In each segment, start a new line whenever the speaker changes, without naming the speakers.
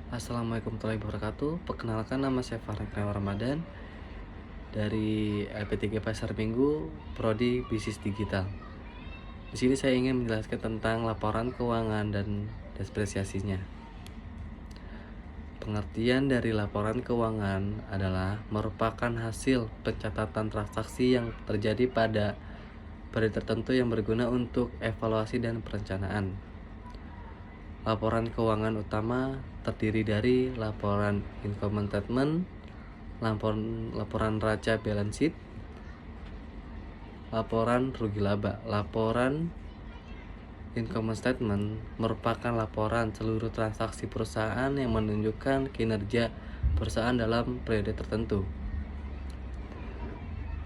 Assalamualaikum warahmatullahi wabarakatuh. Perkenalkan, nama saya Farhan Ramadan dari LP3 Pasar Minggu, Prodi Bisnis Digital. Di sini saya ingin menjelaskan tentang laporan keuangan dan depresiasinya. Pengertian dari laporan keuangan adalah merupakan hasil pencatatan transaksi yang terjadi pada periode tertentu yang berguna untuk evaluasi dan perencanaan. Laporan keuangan utama terdiri dari laporan income statement, laporan raca balance sheet, laporan rugi laba. Laporan income statement merupakan laporan seluruh transaksi perusahaan yang menunjukkan kinerja perusahaan dalam periode tertentu.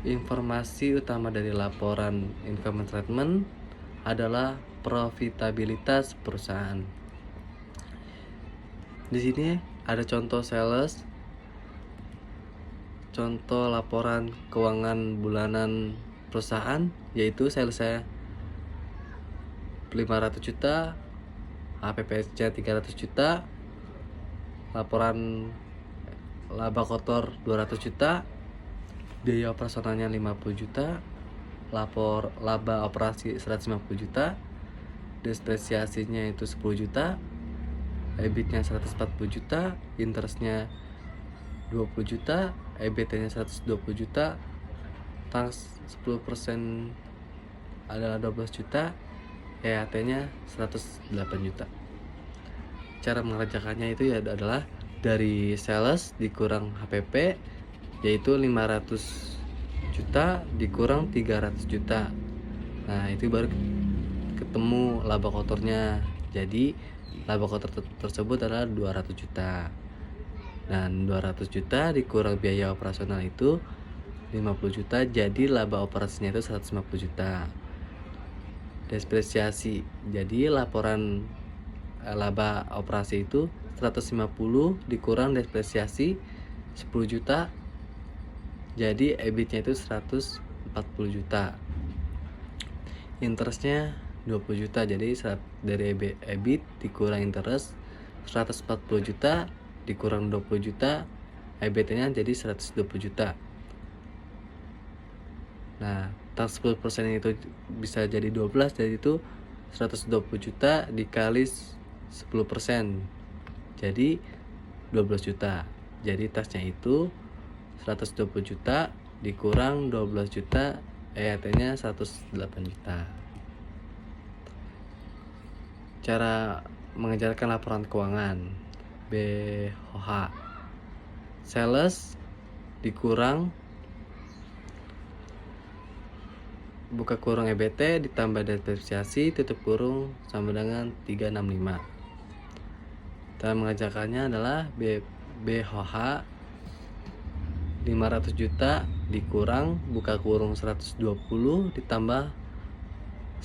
Informasi utama dari laporan income statement adalah profitabilitas perusahaan. Di sini ada contoh sales, contoh laporan keuangan bulanan perusahaan, yaitu sales saya 500 juta, APPS-nya 300 juta, laporan laba kotor 200 juta, biaya operasionalnya 50 juta, lapor laba operasi 150 juta, depresiasinya itu 10 juta, EBIT-nya 140 juta, interestnya 20 juta, EBT-nya 120 juta, tax 10% adalah 12 juta, EAT-nya 108 juta. Cara mengerjakannya itu adalah dari sales dikurang HPP, yaitu 500 juta dikurang 300 juta. Nah, itu baru ketemu laba kotornya. Jadi laba kotor tersebut adalah 200 juta. Dan 200 juta dikurang biaya operasional itu 50 juta, jadi laba operasinya itu 150 juta. Depresiasi, jadi laporan laba operasi itu 150 dikurang depresiasi 10 juta, jadi EBIT-nya itu 140 juta. Interestnya 20 juta, jadi dari EBIT dikurang interest 140 juta dikurang 20 juta, EBT-nya jadi 120 juta. Nah, tax 10% itu bisa jadi 12, jadi itu 120 juta dikali 10%, jadi 12 juta. Jadi taxnya itu 120 juta dikurang 12 juta, EAT-nya 108 juta. Cara mengejarkan laporan keuangan BOH. Sales dikurang buka kurung EBT ditambah depresiasi tutup kurung sama dengan 365. Cara mengerjakannya adalah BOH 500 juta dikurang buka kurung 120 ditambah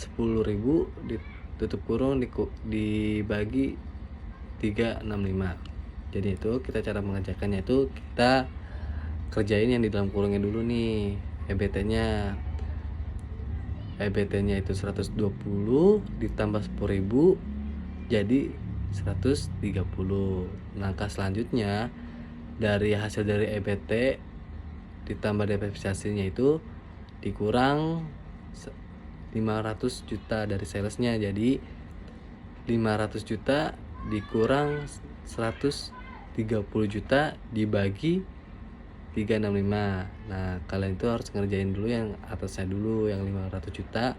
10.000 ditutup kurung dibagi 365. Jadi itu kita cara mengerjakannya itu kita kerjain yang di dalam kurungnya dulu nih. EBT-nya itu 120 ditambah 10.000 jadi 130. Langkah selanjutnya, dari hasil dari EBT ditambah depresiasinya itu dikurang 500 juta dari salesnya, jadi 500 juta dikurang 130 juta dibagi 365. Nah, kalian itu harus ngerjain dulu yang atasnya dulu, yang 500 juta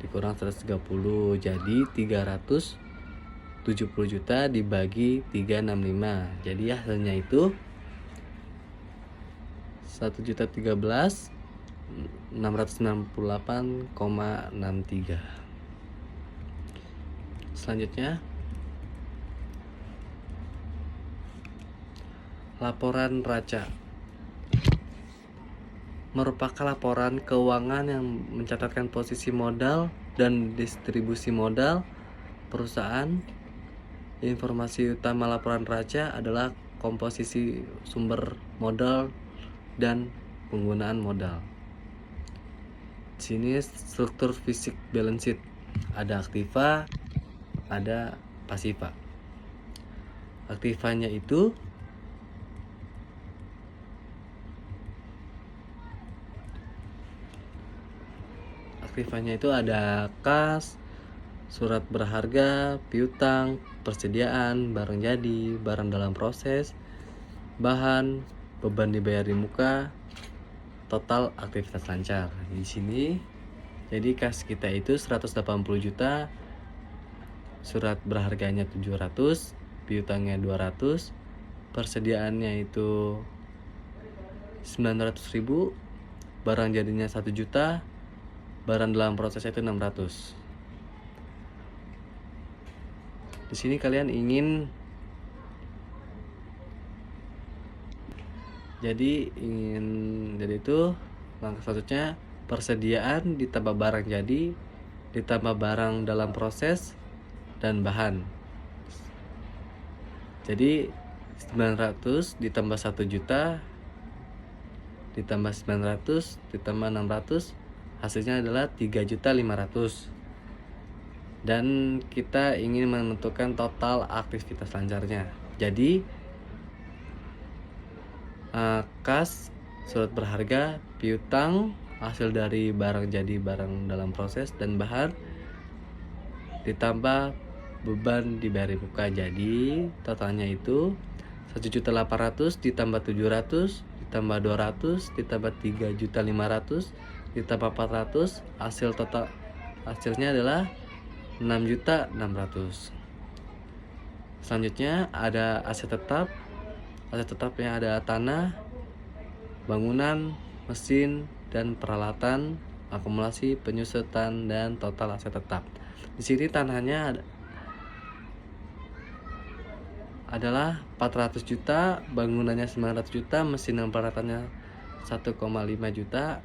dikurang 130, jadi 370 juta dibagi 365. Jadi hasilnya itu 1.013.698,63. Selanjutnya, laporan raca merupakan laporan keuangan yang mencatatkan posisi modal dan distribusi modal perusahaan. Informasi utama laporan raca adalah komposisi sumber modal dan penggunaan modal. Di sini struktur fisik balance sheet, ada aktiva, ada pasiva. Aktifannya itu ada kas, surat berharga, piutang, persediaan, barang jadi, barang dalam proses, bahan, beban dibayar di muka, total aktivitas lancar. Di sini jadi kas kita itu 180 juta, surat berharganya 700, piutangnya 200, persediaannya itu 900.000, barang jadinya 1 juta, barang dalam proses itu 600. Di sini kalian ingin jadi itu langkah selanjutnya persediaan ditambah barang jadi ditambah barang dalam proses dan bahan. Jadi 900 ditambah 1 juta ditambah 900 ditambah 600 hasilnya adalah 3.500.000. Dan kita ingin menentukan total aktivitas lancarnya. Jadi kas, surat berharga, piutang, hasil dari barang jadi, barang dalam proses dan bahan, ditambah beban dibayar di muka. Jadi totalnya itu 1.800.000 ditambah 700 ditambah 200 ditambah 3.500.000 ditambah 400, hasilnya adalah 6.600.000. Selanjutnya ada aset tetap. Aset tetapnya ada tanah, bangunan, mesin, dan peralatan, akumulasi, penyusutan, dan total aset tetap. Di sini tanahnya adalah 400 juta, bangunannya 900 juta, mesin dan peralatannya 1,5 juta.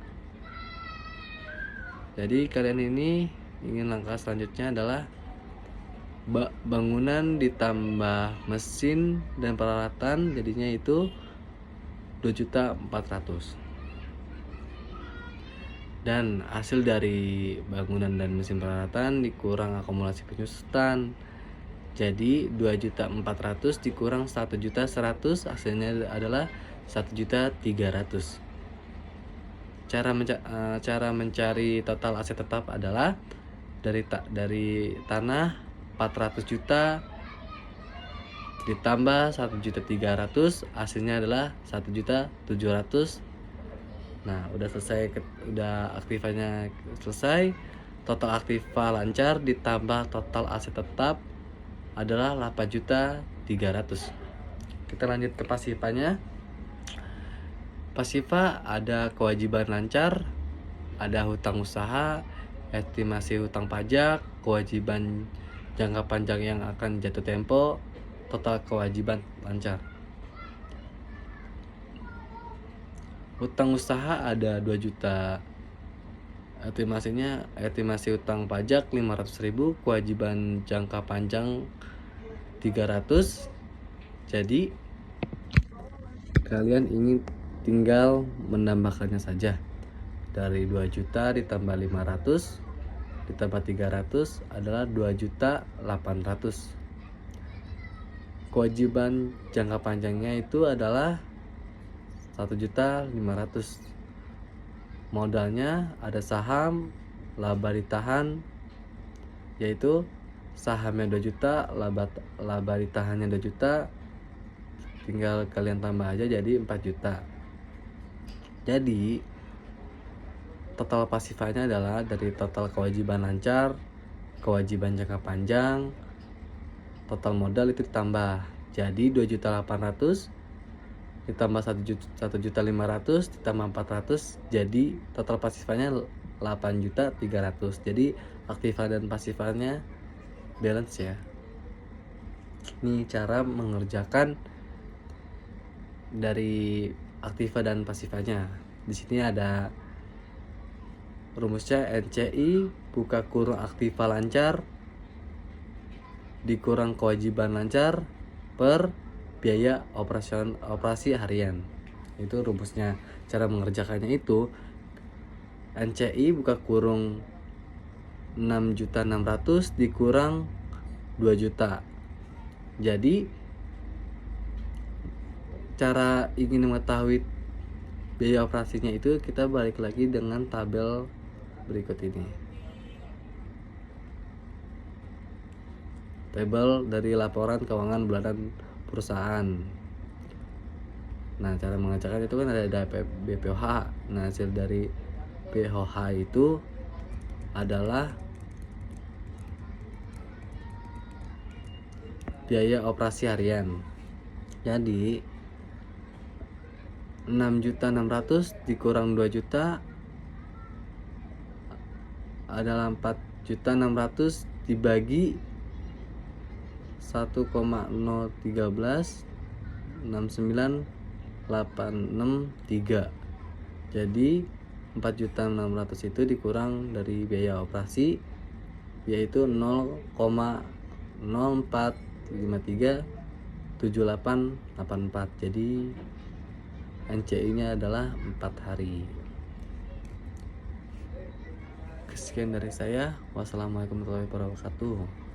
Jadi kalian ini ingin langkah selanjutnya adalah bangunan ditambah mesin dan peralatan, jadinya itu 2.400.000. Dan hasil dari bangunan dan mesin peralatan dikurang akumulasi penyusutan, jadi 2.400.000 dikurang 1.100.000, hasilnya adalah 1.300.000. Cara mencari total aset tetap adalah dari tanah 400 juta ditambah 1.300.000, hasilnya adalah 1.700.000. Nah, udah aktifannya selesai. Total aktiva lancar ditambah total aset tetap adalah 8.300.000. Kita lanjut ke pasifannya. Pasifa ada kewajiban lancar, ada hutang usaha, estimasi hutang pajak, kewajiban jangka panjang yang akan jatuh tempo, total kewajiban lancar. Hutang usaha ada 2 juta, estimasi hutang pajak 500.000, kewajiban jangka panjang 300. Jadi kalian ingin tinggal menambahkannya saja. Dari 2 juta ditambah 500 ditambah 300 adalah 2.800.000. Kewajiban jangka panjangnya itu adalah 1.500.000. Modalnya ada saham, laba ditahan, yaitu sahamnya 2 juta, laba ditahannya 2 juta, tinggal kalian tambah aja jadi 4 juta. Jadi total pasifannya adalah dari total kewajiban lancar, kewajiban jangka panjang, total modal itu ditambah. Jadi 2.800.000 ditambah 1.500.000 ditambah 400, jadi total pasifannya 8.300.000. Jadi aktiva dan pasifannya balance ya. Ini cara mengerjakan dari aktiva dan pasifannya. Di sini ada rumusnya, NCI buka kurung aktiva lancar dikurang kewajiban lancar per biaya operasi harian. Itu rumusnya. Cara mengerjakannya itu NCI buka kurung 6.600.000 dikurang 2 juta. Jadi cara ingin mengetahui biaya operasinya itu kita balik lagi dengan tabel berikut ini. Tabel dari laporan keuangan bulanan perusahaan. Nah, cara mengecekkan itu kan ada BPOH. Nah, hasil dari BPOH itu adalah biaya operasi harian. Jadi 6.600.000 dikurang 2 juta adalah 4.600.000 dibagi 1,01369,863. Jadi 4.600.000 itu dikurang dari biaya operasi yaitu 0,04537884. Jadi NCI-nya adalah 4 hari. Sekian dari saya. Wassalamualaikum warahmatullahi wabarakatuh.